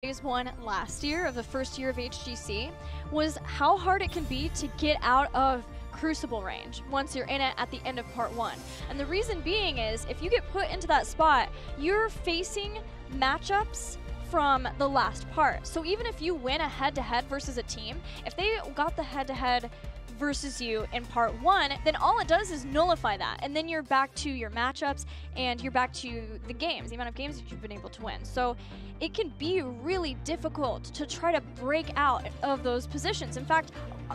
phase one last year of the first year of HGC was how hard it can be to get out of Crucible range once you're in it at the end of part one. And the reason being is if you get put into that spot, you're facing matchups from the last part. So even if you win a head-to-head versus a team, if they got the head-to-head versus you in part one, then all it does is nullify that. And then you're back to your matchups and you're back to the games, the amount of games that you've been able to win. So it can be really difficult to try to break out of those positions. In fact,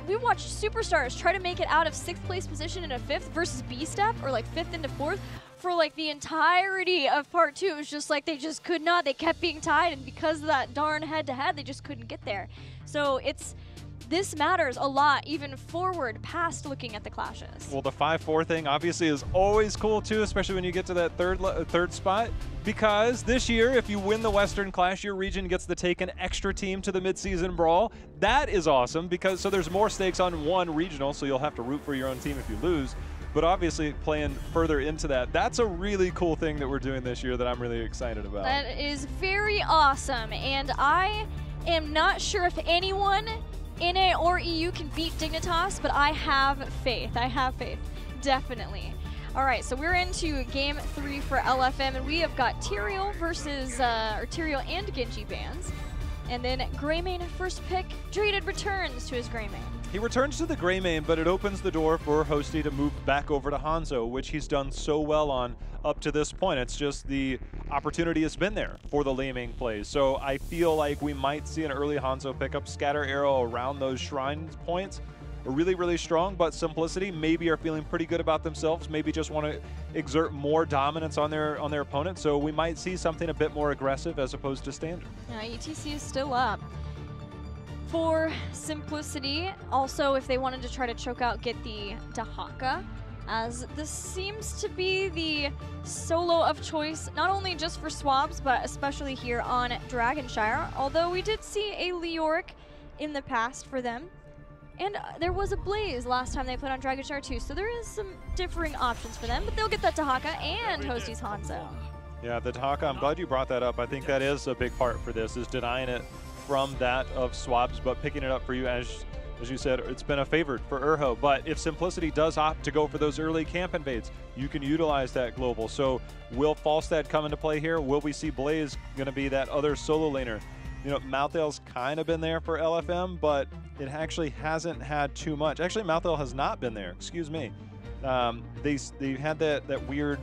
we watched superstars try to make it out of 6th place position into 5th versus B-step, or like 5th into 4th, for like the entirety of part two. It was just like they just could not, they kept being tied, and because of that darn head-to-head, they just couldn't get there. So this matters a lot, even forward past looking at the clashes. Well, the 5-4 thing obviously is always cool too, especially when you get to that third spot, because this year, if you win the Western Clash, your region gets to take an extra team to the mid-season brawl. That is awesome, because so there's more stakes on one regional, so you'll have to root for your own team if you lose. But obviously, playing further into that, that's a really cool thing that we're doing this year that I'm really excited about. That is very awesome, and I am not sure if anyone NA or EU can beat Dignitas, but I have faith. I have faith, definitely. All right, so we're into game 3 for LFM, and we have got Tyrael versus, or Tyrael and Genji bans. And then Greymane first pick, Draded returns to his Greymane. He returns to the Greymane, but it opens the door for Hosty to move back over to Hanzo, which he's done so well on up to this point. It's just the opportunity has been there for the laming plays. So I feel like we might see an early Hanzo pickup, scatter arrow around those shrine points. Are really, really strong, but Simplicity maybe are feeling pretty good about themselves, maybe just want to exert more dominance on their opponent. So we might see something a bit more aggressive as opposed to standard. ETC is still up. For Simplicity, also if they wanted to try to choke out, get the Dahaka, as this seems to be the solo of choice, not only just for Swabs, but especially here on Dragonshire, although we did see a Leoric in the past for them. And there was a Blaze last time they played on Dragonshire too, so there is some differing options for them, but they'll get that Dahaka and Hosty's Hanzo. Yeah, the Dahaka, I'm glad you brought that up. I think that is a big part for this, is denying it from that of Swabs, but picking it up for you, as you said, it's been a favorite for Urho. But if Simplicity does opt to go for those early camp invades, you can utilize that global. So will Falstad come into play here? Will we see Blaze going to be that other solo laner? You know, Malthael's kind of been there for LFM, but it actually hasn't had too much. Actually, Malthael has not been there, excuse me. They had that weird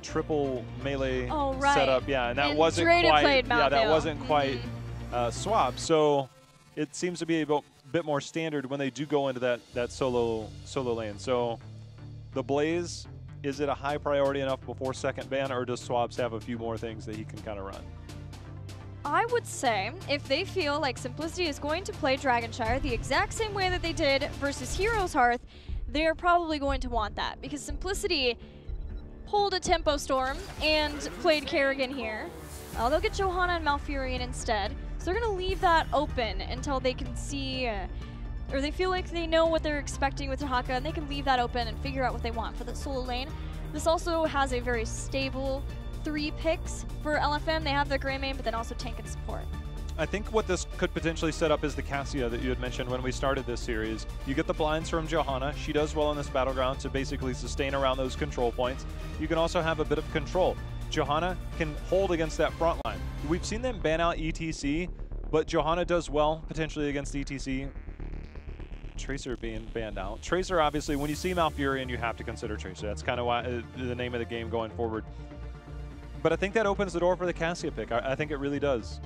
triple melee setup, yeah, and that wasn't quite, that wasn't quite Swab. So it seems to be a bit more standard when they do go into that solo lane. So the Blaze, is it a high priority enough before second ban, or does Swabs have a few more things that he can kind of run? I would say if they feel like Simplicity is going to play Dragonshire the exact same way that they did versus Heroes Hearth, they're probably going to want that, because Simplicity pulled a Tempo Storm and played Kerrigan here. They'll get Johanna and Malfurion instead, so they're going to leave that open until they can see, or they feel like they know what they're expecting with Dahaka, and they can leave that open and figure out what they want for the solo lane. This also has a very stable 3 picks for LFM. They have the Greymane, but then also tank and support. I think what this could potentially set up is the Cassia that you had mentioned when we started this series. You get the blinds from Johanna. She does well in this battleground to basically sustain around those control points. You can also have a bit of control. Johanna can hold against that front line. We've seen them ban out ETC, but Johanna does well potentially against ETC. Tracer being banned out. Tracer, obviously, when you see Malfurion, you have to consider Tracer. That's kind of why the name of the game going forward. But I think that opens the door for the Cassia pick. I think it really does.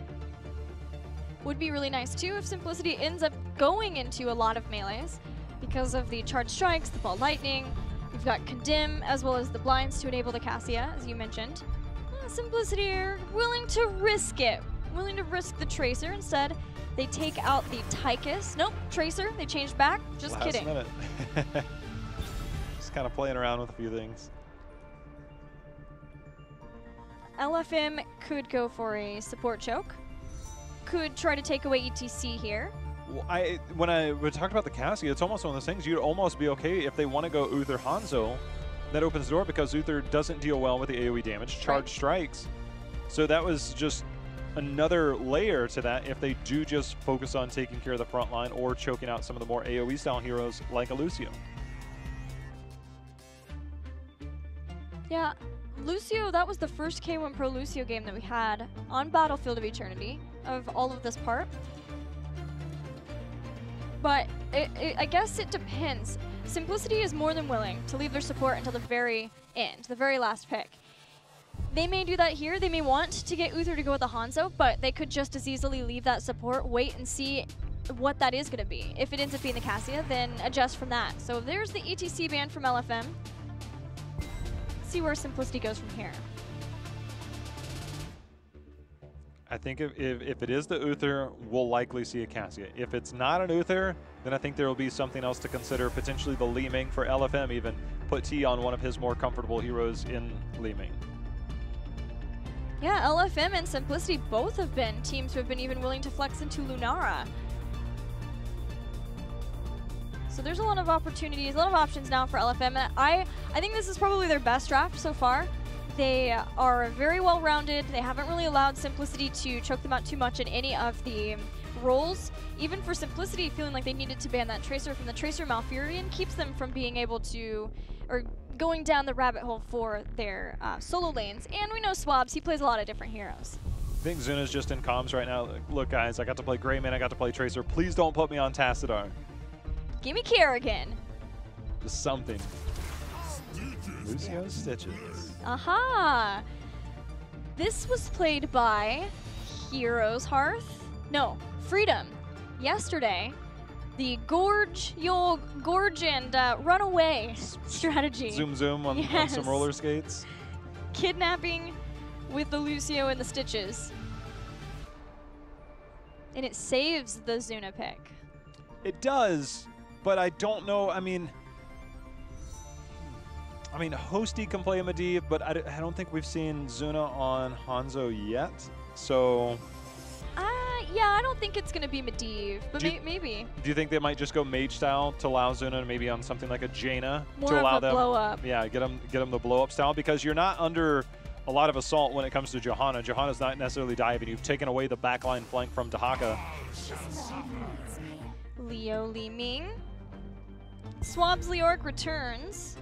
Would be really nice too if Simplicity ends up going into a lot of melees because of the charged strikes, the ball lightning. You've got Condemn as well as the blinds to enable the Cassia, as you mentioned. Simplicity are willing to risk it, willing to risk the Tracer. Instead, they take out the Tychus. Nope, Tracer, they changed back. Just Last kidding. Minute. Just kind of playing around with a few things. LFM could go for a support choke. Could try to take away ETC here. Well, when we talked about the Cassia, it's almost one of those things you'd almost be okay if they want to go Uther Hanzo. That opens the door because Uther doesn't deal well with the AoE damage, charged strikes. So that was just another layer to that if they do just focus on taking care of the front line or choking out some of the more AoE style heroes like a Lucio. Yeah, Lucio, that was the first K1 Pro Lucio game that we had on Battlefield of Eternity of all of this part. But I guess it depends. Simplicity is more than willing to leave their support until the very end, the very last pick. They may do that here. They may want to get Uther to go with the Hanzo, but they could just as easily leave that support, wait and see what that is going to be. If it ends up being the Cassia, then adjust from that. So there's the ETC ban from LFM. See where Simplicity goes from here. I think if it is the Uther, we'll likely see a Cassia. If it's not an Uther, then I think there will be something else to consider, potentially the Li Ming for LFM even. Put T on one of his more comfortable heroes in Li Ming. Yeah, LFM and Simplicity both have been teams who have been even willing to flex into Lunara. So there's a lot of opportunities, a lot of options now for LFM. I think this is probably their best draft so far. They are very well-rounded. They haven't really allowed Simplicity to choke them out too much in any of the roles. Even for Simplicity, feeling like they needed to ban that Tracer from the Tracer Malfurion keeps them from being able to, or going down the rabbit hole for their solo lanes. And we know Swabs, he plays a lot of different heroes. I think Zuna's just in comms right now. Like, look, guys, I got to play Greymane, I got to play Tracer. Please don't put me on Tassadar. Give me Kerrigan. Just something. Lucio Stitches. Aha! This was played by Heroes Hearth? No, Freedom. Yesterday, the gorge and run away strategy. Zoom zoom on, on some roller skates. Kidnapping with the Lucio and the Stitches. And it saves the Zuna pick. It does, but I don't know. I mean, Hosty can play a Medivh, but I don't think we've seen Zuna on Hanzo yet. So. Yeah, I don't think it's going to be Medivh, but maybe. Do you think they might just go mage style to allow Zuna maybe on something like a Jaina more to allow of a them? blow up. Yeah, get them the blow up style, because you're not under a lot of assault when it comes to Johanna. Johanna's not necessarily diving. You've taken away the backline flank from Dahaka. Leo Li Ming. Swabs Leoric returns.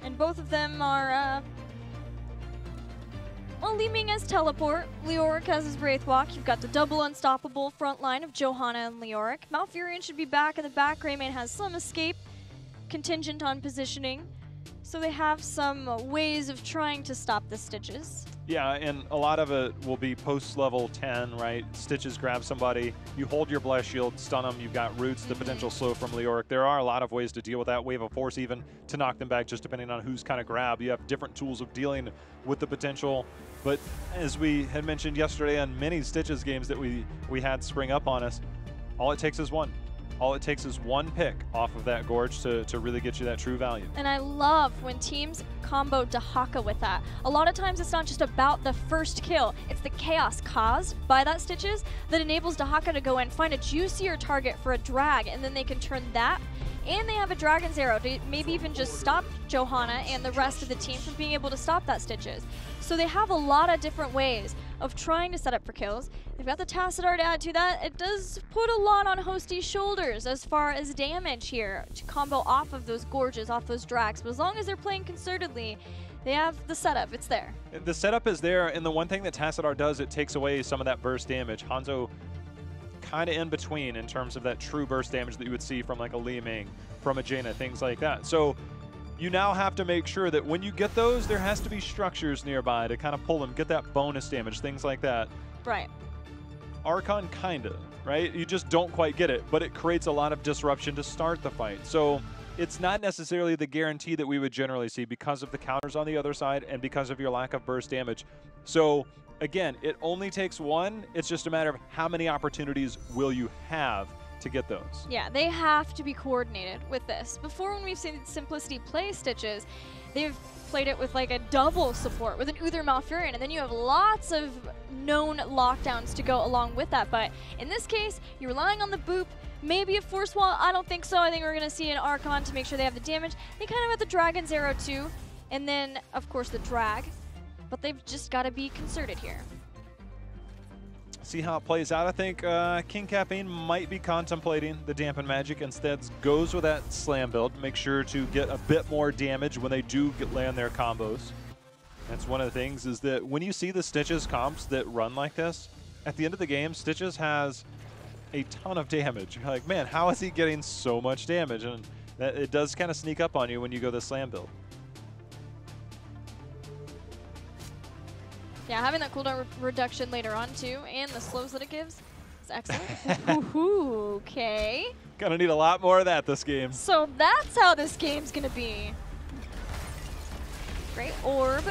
And both of them are, well, Li Ming has teleport. Leoric has his Wraithwalk. You've got the double unstoppable front line of Johanna and Leoric. Malfurion should be back in the back. Greymane has some escape, contingent on positioning. So they have some ways of trying to stop the Stitches. Yeah, and a lot of it will be post-level 10, right? Stitches grab somebody, you hold your Blast Shield, stun them, you've got Roots, the potential slow from Leoric. There are a lot of ways to deal with that, Wave of Force even, to knock them back, just depending on who's kind of grabbed. You have different tools of dealing with the potential. But as we had mentioned yesterday on many Stitches games that we had spring up on us, all it takes is one. All it takes is one pick off of that Gorge to really get you that true value. And I love when teams combo Dahaka with that. A lot of times it's not just about the first kill, it's the chaos caused by that Stitches that enables Dahaka to go in, find a juicier target for a drag, and then they can turn that, and they have a Dragon's Arrow to maybe even just stop Johanna and the rest of the team from being able to stop that Stitches. So they have a lot of different ways of trying to set up for kills. They've got the Tassadar to add to that. It does put a lot on Hosty's shoulders as far as damage here to combo off of those Gorges, off those drags. But as long as they're playing concertedly, they have the setup. It's there. The setup is there, and the one thing that Tassadar does, it takes away some of that burst damage. Hanzo kind of in between in terms of that true burst damage that you would see from like a Li Ming, from a Jaina, things like that. So you now have to make sure that when you get those, there has to be structures nearby to kind of pull them, get that bonus damage, things like that. Right. Archon kinda, right? You just don't quite get it, but it creates a lot of disruption to start the fight. So it's not necessarily the guarantee that we would generally see because of the counters on the other side and because of your lack of burst damage. So again, it only takes one. It's just a matter of how many opportunities will you have to get those. Yeah, they have to be coordinated with this. Before, when we've seen Simplicity play Stitches, they've played it with like a double support with an Uther Malfurion, and then you have lots of known lockdowns to go along with that. But in this case, you're relying on the boop, maybe a Force Wall. I don't think so. I think we're going to see an Archon to make sure they have the damage. They kind of have the Dragon's Arrow too, and then, of course, the drag. But they've just got to be concerted here. see how it plays out. I think King Caffeine might be contemplating the Dampen Magic, instead goes with that slam build. Make sure to get a bit more damage when they do land their combos. That's one of the things, is that when you see the Stitches comps that run like this, at the end of the game, Stitches has a ton of damage. You're like, man, how is he getting so much damage? And that, it does kind of sneak up on you when you go the slam build. Yeah, having that cooldown reduction later on too, and the slows that it gives is excellent. Okay. Gonna need a lot more of that this game. So that's how this game's gonna be. Great orb.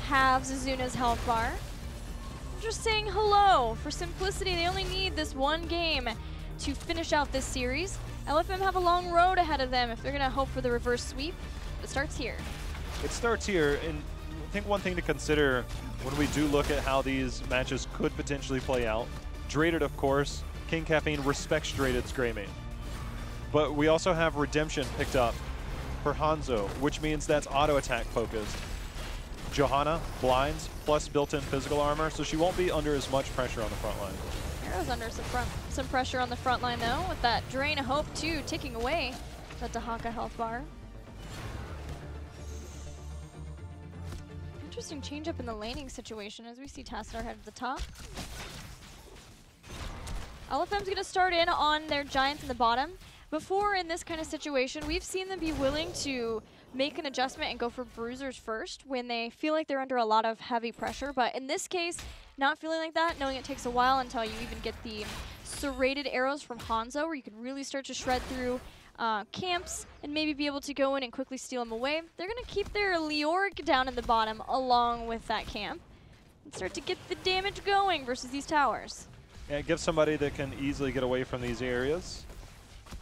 Halves Azuna's health bar. Just saying hello. For simplicity, they only need this one game to finish out this series. LFM have a long road ahead of them if they're gonna hope for the reverse sweep. It starts here. It starts here, and I think one thing to consider when we do look at how these matches could potentially play out, Draded, of course, King Caffeine respects Draded's Greymane. But we also have Redemption picked up for Hanzo, which means that's auto attack focused. Johanna blinds plus built-in physical armor, so she won't be under as much pressure on the front line. Arrow's under some pressure on the front line though, with that Drain of Hope too, ticking away that Dahaka health bar. Interesting change up in the laning situation as we see Tassadar head to the top. LFM's gonna start in on their Giants in the bottom. Before, in this kind of situation, we've seen them be willing to make an adjustment and go for bruisers first when they feel like they're under a lot of heavy pressure. But in this case, not feeling like that, knowing it takes a while until you even get the serrated arrows from Hanzo, where you can really start to shred through camps and maybe be able to go in and quickly steal them away. They're going to keep their Leoric down in the bottom along with that camp and start to get the damage going versus these towers. Yeah, it gives somebody that can easily get away from these areas.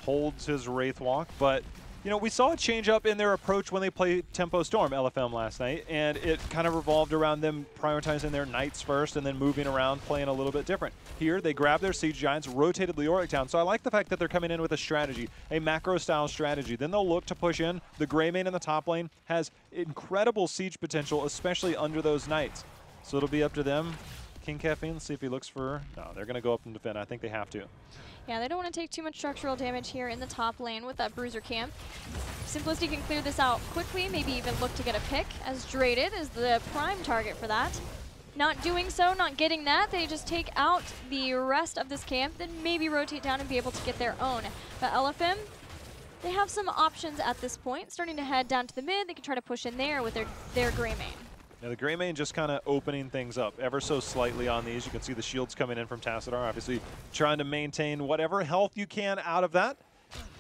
Holds his Wraith Walk, but you know, we saw a change up in their approach when they played Tempo Storm LFM last night, and it kind of revolved around them prioritizing their Knights first and then moving around, playing a little bit different. Here, they grabbed their Siege Giants, rotated Leoric down, so I like the fact that they're coming in with a strategy, a macro-style strategy. Then they'll look to push in. The Greymane in the top lane has incredible siege potential, especially under those Knights. So it'll be up to them. King Caffeine, let's see if he looks for... No, they're going to go up and defend. I think they have to. Yeah, they don't want to take too much structural damage here in the top lane with that Bruiser camp. Simplicity can clear this out quickly, maybe even look to get a pick, as Draded is the prime target for that. Not doing so, not getting that, they just take out the rest of this camp, then maybe rotate down and be able to get their own. But LFM, they have some options at this point, starting to head down to the mid. They can try to push in there with their Greymane. Now the Greymane just kind of opening things up ever so slightly on these. You can see the shields coming in from Tassadar, obviously trying to maintain whatever health you can out of that.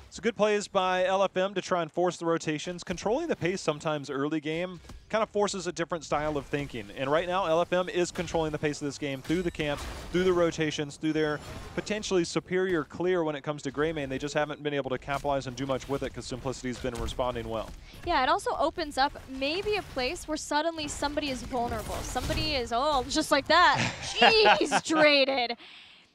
It's good plays by LFM to try and force the rotations. Controlling the pace sometimes early game kind of forces a different style of thinking. And right now, LFM is controlling the pace of this game through the camps, through the rotations, through their potentially superior clear when it comes to Greymane. They just haven't been able to capitalize and do much with it because Simplicity's been responding well. Yeah, it also opens up maybe a place where suddenly somebody is vulnerable. Somebody is, oh, just like that. Jeez, Draded.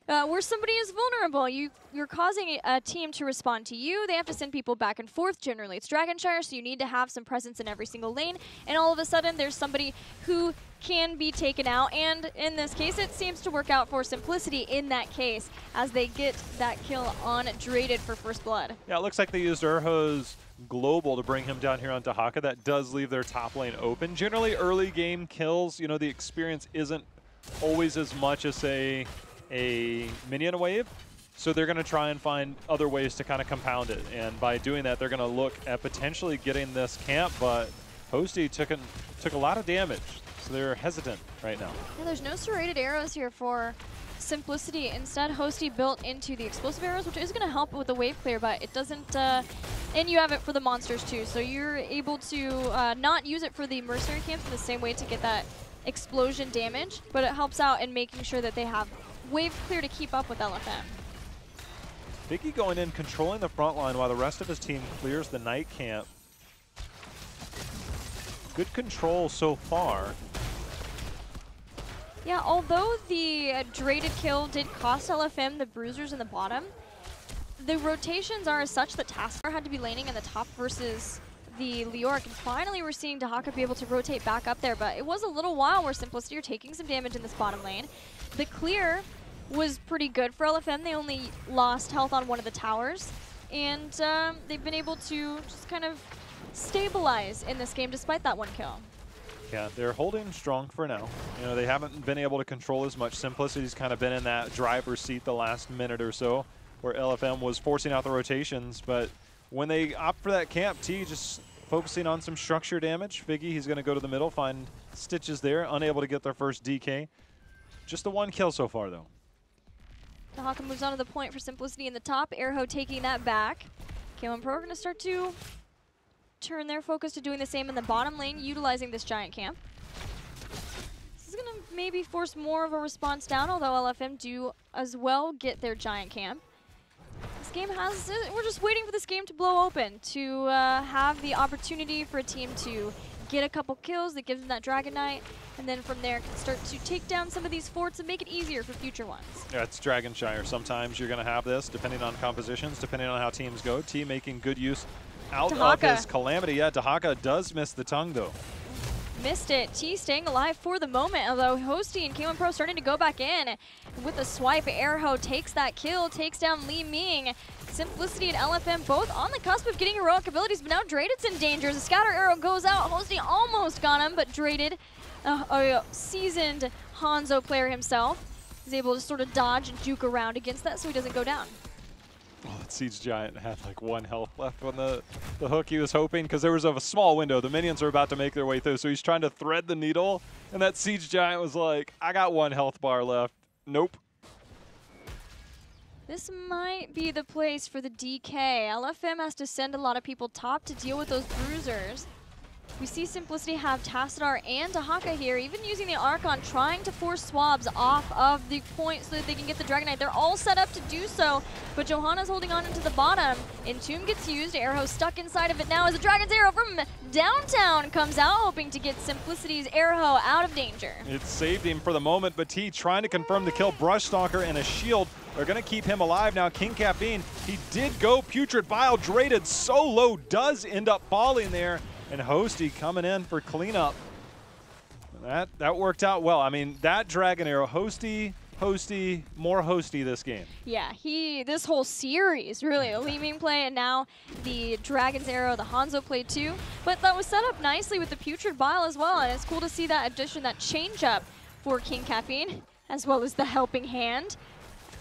Where somebody is vulnerable, you're causing a team to respond to you. They have to send people back and forth. Generally, it's Dragonshire, so you need to have some presence in every single lane. And all of a sudden, there's somebody who can be taken out. And in this case, it seems to work out for Simplicity in that case, as they get that kill on Draded for first blood. Yeah, it looks like they used Urho's Global to bring him down here on Dahaka. That does leave their top lane open. Generally, early game kills, you know, the experience isn't always as much as, say, a minion wave, so they're going to try and find other ways to kind of compound it, and by doing that they're going to look at potentially getting this camp, but Hosty took a lot of damage, so they're hesitant right now. Yeah, there's no serrated arrows here for Simplicity. Instead, Hosty built into the explosive arrows, which is going to help with the wave clear, but it doesn't, and you have it for the monsters too, so you're able to not use it for the mercenary camps in the same way to get that explosion damage, but it helps out in making sure that they have wave clear to keep up with LFM. Biggie going in, controlling the front line while the rest of his team clears the night camp. Good control so far. Yeah, although the Draded kill did cost LFM the bruisers in the bottom, the rotations are as such that Tassadar had to be laning in the top versus the Leoric, and finally we're seeing Dahaka be able to rotate back up there, but it was a little while where Simplicity are taking some damage in this bottom lane. The clear was pretty good for LFM. They only lost health on one of the towers, and they've been able to just kind of stabilize in this game despite that one kill. Yeah, they're holding strong for now. You know, they haven't been able to control as much. Simplicity's kind of been in that driver's seat the last minute or so, where LFM was forcing out the rotations, but when they opt for that camp, T just focusing on some structure damage. Figgy, he's going to go to the middle, find Stitches there, unable to get their first DK. Just the one kill so far, though. Dahaka moves on to the point for Simplicity in the top. Airho taking that back. KM Pro are going to start to turn their focus to doing the same in the bottom lane, utilizing this giant camp. This is going to maybe force more of a response down, although LFM do as well get their giant camp. This game has, we're just waiting for this game to blow open, to have the opportunity for a team to get a couple kills that gives them that Dragon Knight, and then from there can start to take down some of these forts and make it easier for future ones. Yeah, it's Dragonshire. Sometimes you're going to have this, depending on compositions, depending on how teams go. T making good use out of his Calamity. Yeah, Dahaka does miss the tongue, though. Missed it. T staying alive for the moment, although Hosty and K1 Pro starting to go back in. With the swipe, Airho takes that kill, takes down Li Ming. Simplicity and LFM both on the cusp of getting heroic abilities, but now Draded's in danger. The scatter arrow goes out. Hosty almost got him, but Draded, a seasoned Hanzo player himself, is able to sort of dodge and juke around against that so he doesn't go down. Oh, that Siege Giant had like 1 health left on the hook he was hoping, because there was a small window. The minions are about to make their way through, so he's trying to thread the needle, and that Siege Giant was like, I got 1 health bar left. Nope. This might be the place for the DK. LFM has to send a lot of people top to deal with those bruisers. We see Simplicity have Tassadar and Dahaka here, even using the Archon, trying to force swabs off of the point so that they can get the Dragon Knight. They're all set up to do so, but Johanna's holding on into the bottom. Entomb gets used, Arrow stuck inside of it now as the Dragon's Arrow from downtown comes out, hoping to get Simplicity's Arrow out of danger. It saved him for the moment, but T trying to confirm the kill. Brushstalker and a shield are going to keep him alive now. King Caffeine, he did go Putrid Bile. Draded so low, does end up falling there. And Hosty coming in for cleanup. That worked out well. I mean, that Dragon Arrow, Hosty, more Hosty this game. Yeah, this whole series, really. A Li Ming play, and now the Dragon's Arrow, the Hanzo play too. But that was set up nicely with the Putrid Bile as well, and it's cool to see that addition, that change up for King Caffeine, as well as the helping hand,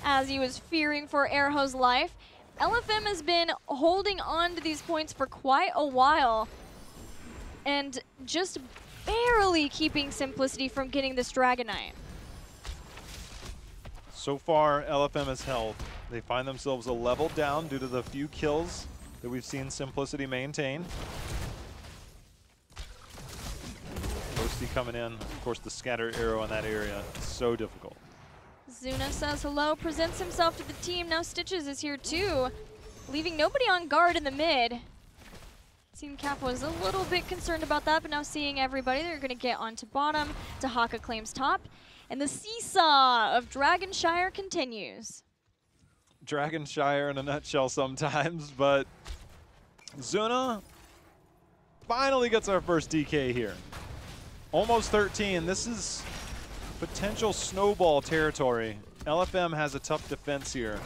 as he was fearing for Airho's life. LFM has been holding on to these points for quite a while, and just barely keeping Simplicity from getting this Dragon Knight. So far, LFM has held. They find themselves a level down due to the few kills that we've seen Simplicity maintain. Hosty coming in. Of course, the scatter arrow in that area is so difficult. Zuna says hello, presents himself to the team. Now Stitches is here too, leaving nobody on guard in the mid. Team Cap was a little bit concerned about that, but now seeing everybody, they're going to get onto bottom. Dahaka claims top, and the seesaw of Dragonshire continues. Dragonshire in a nutshell sometimes, but Zuna finally gets our first DK here. Almost 13. This is potential snowball territory. LFM has a tough defense here,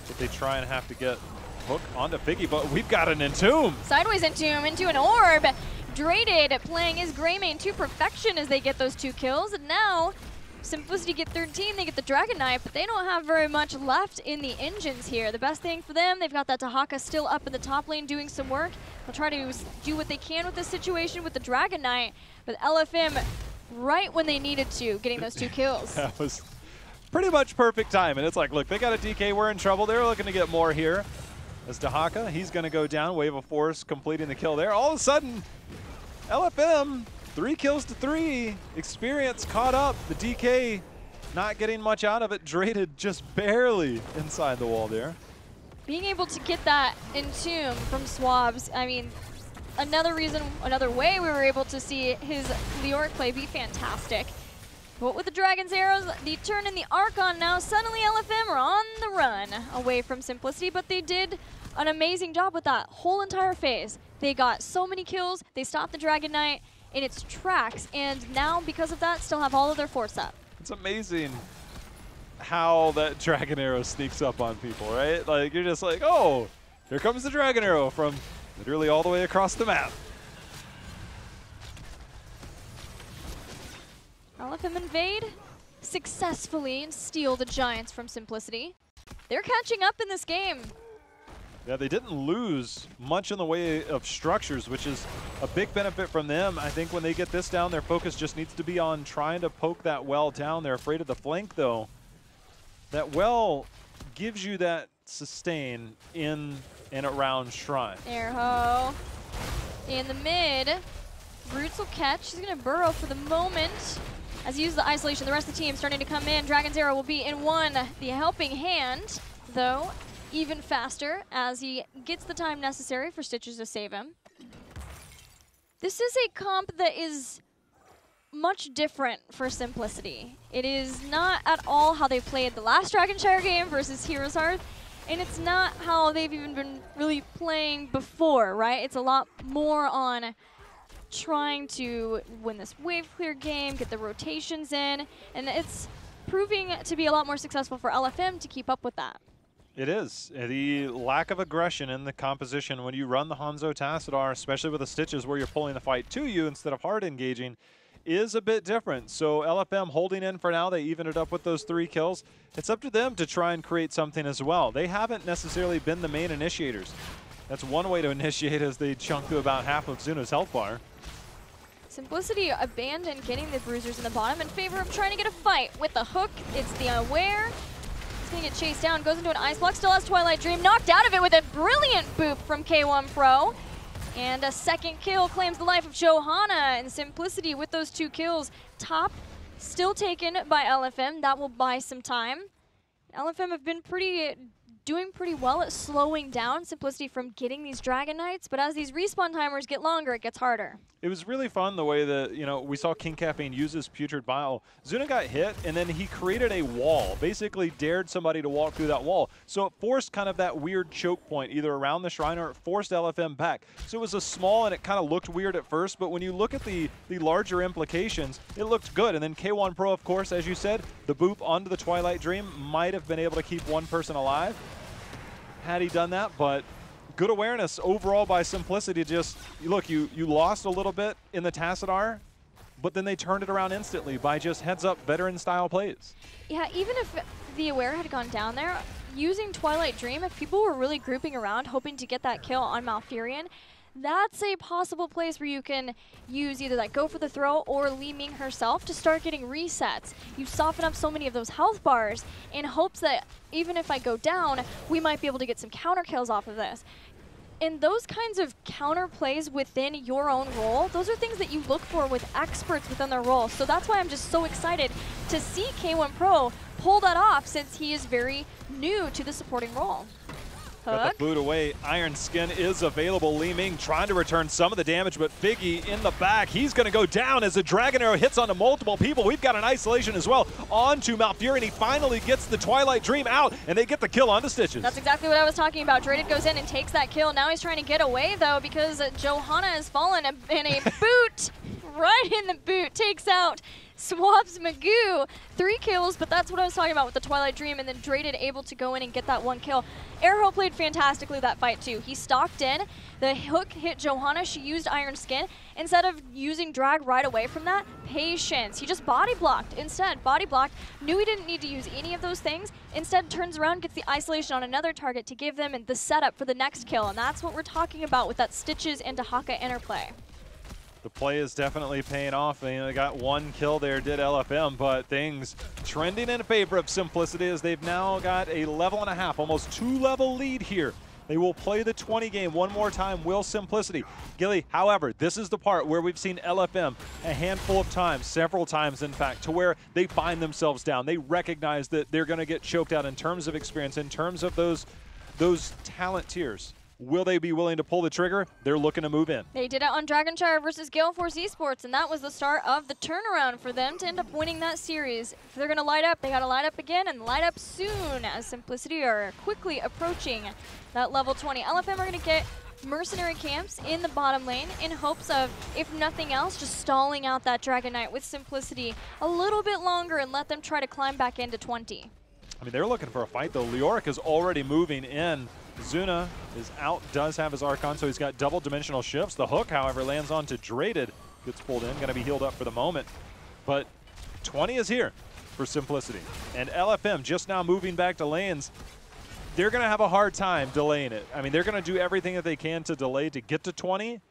but they try and have to get hook onto Figgy, but we've got an Entomb. Sideways Entomb into an orb. Draded playing his Greymane to perfection as they get those 2 kills. And now Simplicity get 13, they get the Dragon Knight, but they don't have very much left in the engines here. The best thing for them, they've got that Dahaka still up in the top lane doing some work. They'll try to do what they can with this situation with the Dragon Knight, but LFM right when they needed to, getting those 2 kills. That was pretty much perfect time, and it's like, look, they got a DK, we're in trouble. They're looking to get more here. As Dahaka, he's going to go down, Wave of Force completing the kill there. All of a sudden, LFM, 3 kills to 3. Experience caught up. The DK not getting much out of it. Draded just barely inside the wall there. Being able to get that Entomb from Swabs, I mean, another way we were able to see his Leoric play be fantastic. But with the Dragon's Arrows, the turn in the Archon now, suddenly LFM are on the run away from Simplicity, but they did an amazing job with that whole entire phase. They got so many kills, they stopped the Dragon Knight in its tracks, and now because of that, still have all of their force up. It's amazing how that Dragon Arrow sneaks up on people, right? Like, you're just like, oh, here comes the Dragon Arrow from literally all the way across the map. LFM invade successfully and steal the Giants from Simplicity. They're catching up in this game. Yeah, they didn't lose much in the way of structures, which is a big benefit from them. I think when they get this down, their focus just needs to be on trying to poke that well down. They're afraid of the flank, though. That well gives you that sustain in and around Shrine. Airho in the mid. Brutes will catch. He's going to burrow for the moment. As he uses the isolation, the rest of the team starting to come in. Dragon's Arrow will be in one. The helping hand, though, even faster as he gets the time necessary for Stitches to save him. This is a comp that is much different for Simplicity. It is not at all how they played the last Dragonshire game versus Heroes Hearth, and it's not how they've even been really playing before, right? It's a lot more on trying to win this wave clear game, get the rotations in, and it's proving to be a lot more successful for LFM to keep up with that. It is. The lack of aggression in the composition when you run the Hanzo Tassadar, especially with the Stitches where you're pulling the fight to you instead of hard engaging, is a bit different. So LFM holding in for now. They even it up with those 3 kills. It's up to them to try and create something as well. They haven't necessarily been the main initiators. That's one way to initiate as they chunk to about half of Zuna's health bar. Simplicity abandoned getting the bruisers in the bottom in favor of trying to get a fight with the hook. It's the aware. He's going to get chased down, goes into an ice block, still has Twilight Dream, knocked out of it with a brilliant boop from K1 Pro. And a second kill claims the life of Johanna, and Simplicity with those 2 kills. Top still taken by LFM. That will buy some time. LFM have been doing pretty well at slowing down Simplicity from getting these Dragon Knights, but as these respawn timers get longer, it gets harder. It was really fun the way that, you know, we saw King Caffeine use his Putrid Bile. Zuna got hit, and then he created a wall, basically dared somebody to walk through that wall. So it forced kind of that weird choke point, either around the Shrine or it forced LFM back. So it was a small, and it kind of looked weird at first, but when you look at the larger implications, it looked good. And then K1 Pro, of course, as you said, the boop onto the Twilight Dream might have been able to keep one person alive had he done that, but good awareness overall by Simplicity. Just, look, you lost a little bit in the Tassadar, but then they turned it around instantly by just heads-up veteran-style plays. Yeah, even if the aware had gone down there, using Twilight Dream, if people were really grouping around hoping to get that kill on Malfurion, that's a possible place where you can use either that go for the throw or Li Ming herself to start getting resets. You soften up so many of those health bars in hopes that even if I go down, we might be able to get some counter kills off of this. And those kinds of counter plays within your own role, those are things that you look for with experts within their role. So that's why I'm just so excited to see K1 Pro pull that off, since he is very new to the supporting role. Got the boot away. Iron Skin is available. Li Ming trying to return some of the damage, but Figgy in the back. He's going to go down as the Dragon Arrow hits onto multiple people. We've got an isolation as well onto Malfurion. He finally gets the Twilight Dream out, and they get the kill onto Stitches. That's exactly what I was talking about. Draded goes in and takes that kill. Now he's trying to get away, though, because Johanna has fallen in a boot. Right in the boot. Takes out Swaps Magoo. 3 kills, but that's what I was talking about with the Twilight Dream, and then Draded able to go in and get that 1 kill. Airho played fantastically that fight too. He stalked in, the hook hit Johanna, she used Iron Skin. Instead of using drag right away from that, patience. He just body blocked instead, body blocked, knew he didn't need to use any of those things, instead turns around, gets the isolation on another target to give them the setup for the next kill, and that's what we're talking about with that Stitches into Haka interplay. The play is definitely paying off. They got 1 kill there, did LFM, but things trending in favor of Simplicity as they've now got a level and a half, almost 2-level lead here. They will play the 20 game one more time, will Simplicity. Gilly, however, this is the part where we've seen LFM a handful of times, several times in fact, to where they find themselves down. They recognize that they're going to get choked out in terms of experience, in terms of those talent tiers. Will they be willing to pull the trigger? They're looking to move in. They did it on Dragonshire versus Gale Force Esports, and that was the start of the turnaround for them to end up winning that series. If they're going to light up, they got to light up again and light up soon, as Simplicity are quickly approaching that level 20. LFM are going to get mercenary camps in the bottom lane in hopes of, if nothing else, just stalling out that Dragon Knight with Simplicity a little bit longer and let them try to climb back into 20. I mean, they're looking for a fight, though. Leoric is already moving in. Zuna is out, does have his Archon, so he's got double dimensional shifts. The hook, however, lands onto Draded, gets pulled in, going to be healed up for the moment. But 20 is here for Simplicity. And LFM just now moving back to lanes. They're going to have a hard time delaying it. I mean, they're going to do everything that they can to delay to get to 20.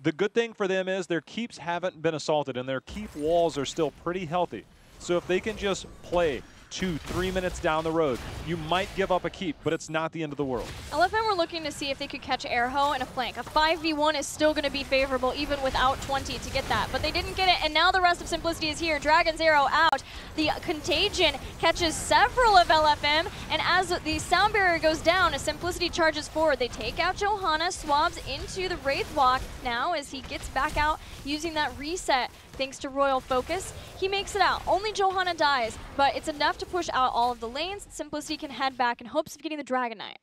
The good thing for them is their keeps haven't been assaulted, and their keep walls are still pretty healthy. So if they can just play 2-3 minutes down the road, you might give up a keep, but it's not the end of the world. LFM were looking to see if they could catch Airho in a flank. A 5v1 is still going to be favorable even without 20 to get that, but they didn't get it, and now the rest of Simplicity is here. Dragon's Arrow out. The Contagion catches several of LFM, and as the sound barrier goes down, as Simplicity charges forward, they take out Johanna, swabs into the Wraith Walk now as he gets back out using that reset. Thanks to Royal Focus, he makes it out. Only Johanna dies, but it's enough to push out all of the lanes. Simplicity can head back in hopes of getting the Dragon Knight.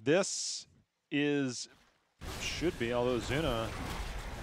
This should be, although Zuna,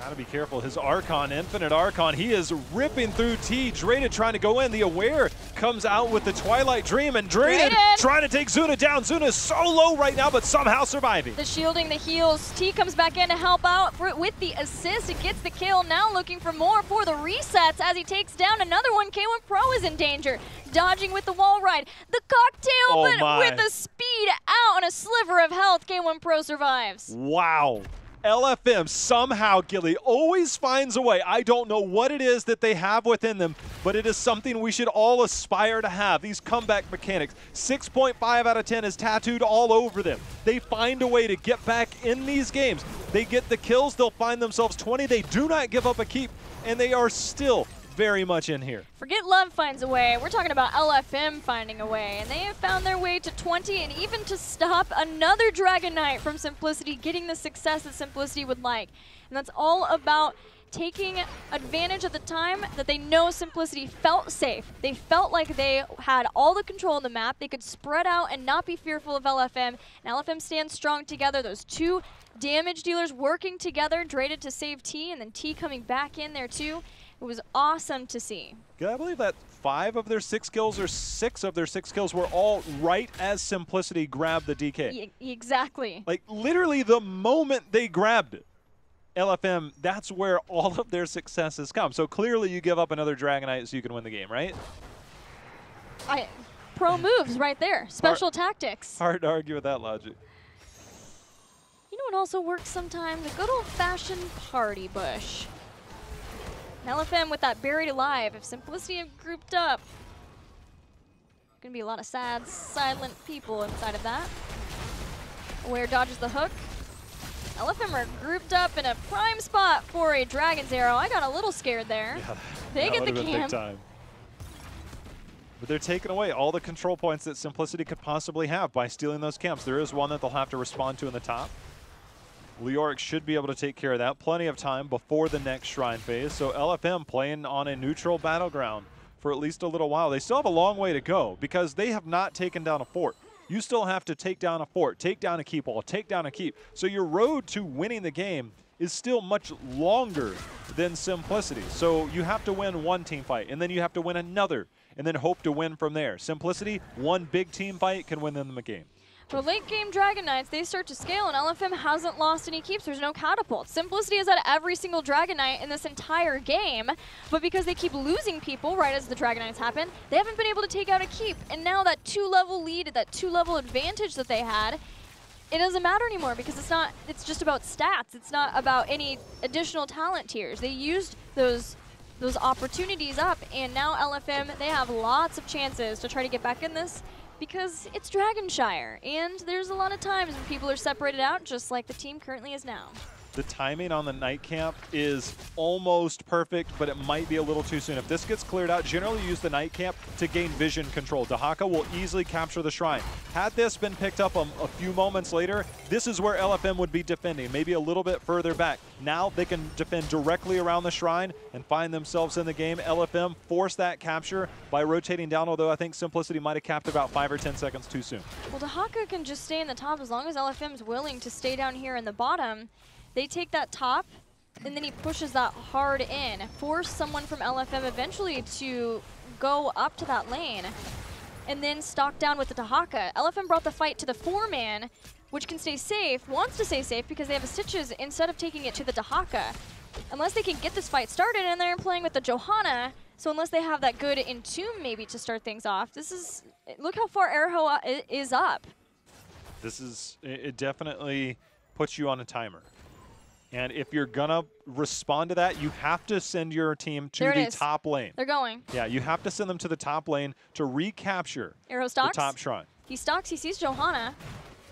gotta be careful. His Archon, Infinite Archon, he is ripping through T. Draded trying to go in. The Aware comes out with the Twilight Dream, and Draded trying to take Zuna down. Zuna is so low right now, but somehow surviving. The shielding, the heals. T comes back in to help out with the assist. It gets the kill. Now looking for more for the resets as he takes down another one. K1 Pro is in danger. Dodging with the wall ride. The cocktail, but with the speed out and a sliver of health, K1 Pro survives. Wow. LFM somehow, Gilly, always finds a way. I don't know what it is that they have within them, but it is something we should all aspire to have. These comeback mechanics. 6.5 out of 10 is tattooed all over them. They find a way to get back in these games. They get the kills, they'll find themselves 20. They do not give up a keep, and they are still very much in here. Forget love finds a way. We're talking about LFM finding a way, and they have found their way to 20 and even to stop another Dragon Knight from Simplicity getting the success that Simplicity would like. And that's all about taking advantage of the time that they know Simplicity felt safe. They felt like they had all the control of the map. They could spread out and not be fearful of LFM. And LFM stands strong together. Those two damage dealers working together, Draded to save T, and then T coming back in there too. It was awesome to see. Yeah, I believe that 5 of their 6 kills or 6 of their 6 kills were all right as Simplicity grabbed the DK. Exactly. Like literally the moment they grabbed it. LFM, that's where all of their successes come. So clearly you give up another Dragon Knight so you can win the game, right? Pro moves right there. Special tactics. Hard to argue with that logic. You know what also works sometimes? A good old-fashioned party bush. LFM with that buried alive. If Simplicity had grouped up, gonna be a lot of sad, silent people inside of that. Aware dodges the hook. LFM are grouped up in a prime spot for a Dragon's Arrow. I got a little scared there. Yeah, they get the camp. But they're taking away all the control points that Simplicity could possibly have by stealing those camps. There is one that they'll have to respond to in the top. Leoric should be able to take care of that. Plenty of time before the next Shrine phase. So LFM playing on a neutral battleground for at least a little while. They still have a long way to go because they have not taken down a fort. You still have to take down a fort, take down a keep wall, take down a keep. So your road to winning the game is still much longer than Simplicity. So you have to win one team fight, and then you have to win another, and then hope to win from there. Simplicity, one big team fight can win them a game. For late game Dragon Knights, they start to scale, and LFM hasn't lost any keeps. There's no catapult. Simplicity has had every single Dragon Knight in this entire game, but because they keep losing people right as the Dragon Knights happen, they haven't been able to take out a keep. And now that 2-level lead, that 2-level advantage that they had, it doesn't matter anymore because it's just about stats. It's not about any additional talent tiers. They used those opportunities up, and now LFM, they have lots of chances to try to get back in this, because it's Dragonshire, and there's a lot of times when people are separated out, just like the team currently is now. the timing on the night camp is almost perfect, but it might be a little too soon. If this gets cleared out, generally use the night camp to gain vision control. Dahaka will easily capture the shrine. Had this been picked up a few moments later, this is where LFM would be defending, maybe a little bit further back. Now they can defend directly around the shrine and find themselves in the game. LFM forced that capture by rotating down, although I think Simplicity might have capped about 5 or 10 seconds too soon. Well, Dahaka can just stay in the top as long as LFM's willing to stay down here in the bottom. They take that top, and then he pushes that hard in, force someone from LFM eventually to go up to that lane, and then stock down with the Dahaka. LFM brought the fight to the 4-man, which can stay safe, wants to stay safe because they have a Stitches instead of taking it to the Dahaka. Unless they can get this fight started, and they're playing with the Johanna, so unless they have that good Entomb maybe to start things off, this is, look how far Erho is up. This is, it definitely puts you on a timer. And if you're gonna respond to that, you have to send your team to the top lane. They're going. Yeah, you have to send them to the top lane to recapture Erho stocks. The top shrine. He stocks, he sees Johanna.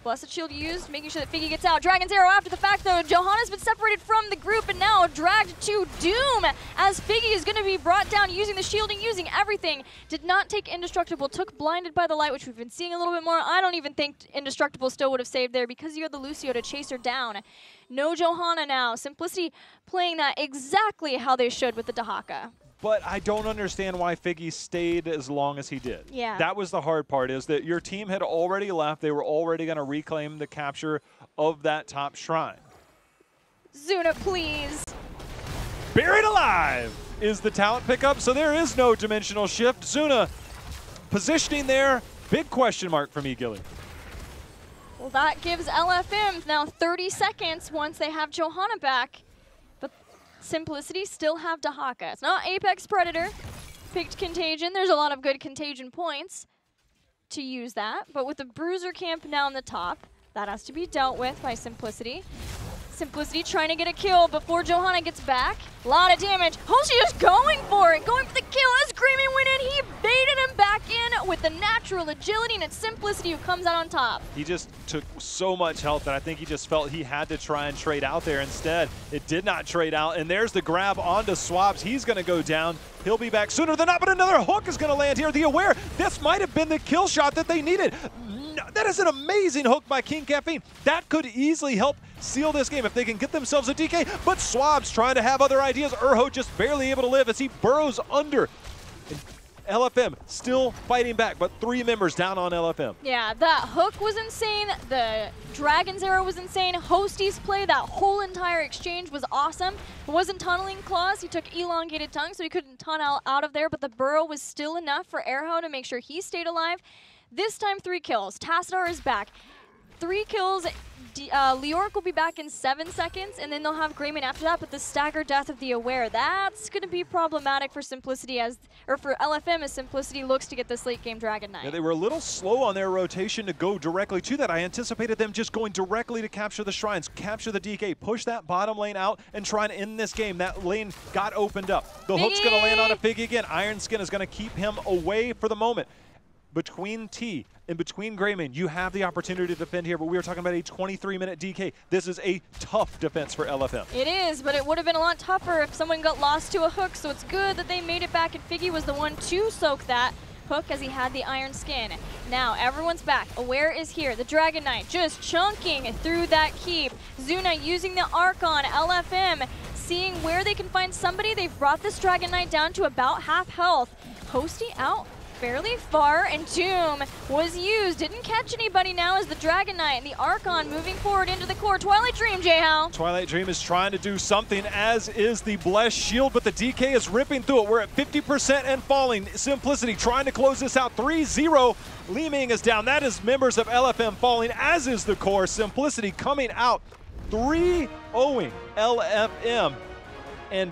Blessed Shield used, making sure that Figgy gets out. Dragon's Arrow after the fact, though. Johanna's been separated from the group and now dragged to Doom as Figgy is going to be brought down using the shielding, using everything. Did not take Indestructible, took Blinded by the Light, which we've been seeing a little bit more. I don't even think Indestructible still would have saved there because you had the Lucio to chase her down. No Johanna now. Simplicity playing that exactly how they should with the Dahaka. But I don't understand why Figgy stayed as long as he did. Yeah. That was the hard part, is that your team had already left. They were already going to reclaim the capture of that top shrine. Zuna, please. Buried Alive is the talent pickup, so there is no dimensional shift. Zuna positioning there. Big question mark for me, Gilly. Well, that gives LFM now 30 seconds once they have Johanna back. Simplicity still have Dahaka. It's not Apex Predator. Picked Contagion. There's a lot of good Contagion points to use that. But with the Bruiser camp now on the top, that has to be dealt with by Simplicity. Simplicity trying to get a kill before Johanna gets back. A lot of damage. Hoshi just going for it. Going for the kill as Greymane went in. He baited him back in with the natural agility, and it's Simplicity who comes out on top. He just took so much health that I think he just felt he had to try and trade out there. Instead, it did not trade out, and there's the grab onto Swabs. He's going to go down. He'll be back sooner than not, but another hook is going to land here. The Aware, this might have been the kill shot that they needed. That is an amazing hook by King Caffeine. That could easily help seal this game if they can get themselves a DK, but Swab's trying to have other ideas. Urho just barely able to live as he burrows under. And LFM still fighting back, but 3 members down on LFM. Yeah, that hook was insane. The Dragon's Arrow was insane. Hosty's play, that whole entire exchange was awesome. It wasn't tunneling claws. He took elongated tongue, so he couldn't tunnel out of there, but the burrow was still enough for Erho to make sure he stayed alive. This time 3 kills. Tassadar is back. 3 kills. Leoric will be back in 7 seconds, and then they'll have Greymane after that, but the stagger death of the Aware, that's going to be problematic for Simplicity for LFM as Simplicity looks to get this late game Dragon Knight. Yeah, they were a little slow on their rotation to go directly to that. I anticipated them just going directly to capture the shrines, capture the DK, push that bottom lane out, and try and end this game. That lane got opened up. The hook's going to land on a Figgy again. Iron Skin is going to keep him away for the moment. Between T and between Greymane, you have the opportunity to defend here, but we were talking about a 23-minute DK. This is a tough defense for LFM. It is, but it would have been a lot tougher if someone got lost to a hook, so it's good that they made it back, and Figgy was the one to soak that hook as he had the Iron Skin. Now, everyone's back. Aware is here. The Dragon Knight just chunking through that keep. Zuna using the Archon. LFM seeing where they can find somebody. They've brought this Dragon Knight down to about half health. Hosty out fairly far, and Tomb was used. Didn't catch anybody now as the Dragon Knight and the Archon moving forward into the core. Twilight Dream, J-How. Twilight Dream is trying to do something, as is the Blessed Shield, but the DK is ripping through it. We're at 50% and falling. Simplicity trying to close this out. 3-0. Li Ming is down. That is members of LFM falling, as is the core. Simplicity coming out 3-0ing LFM. And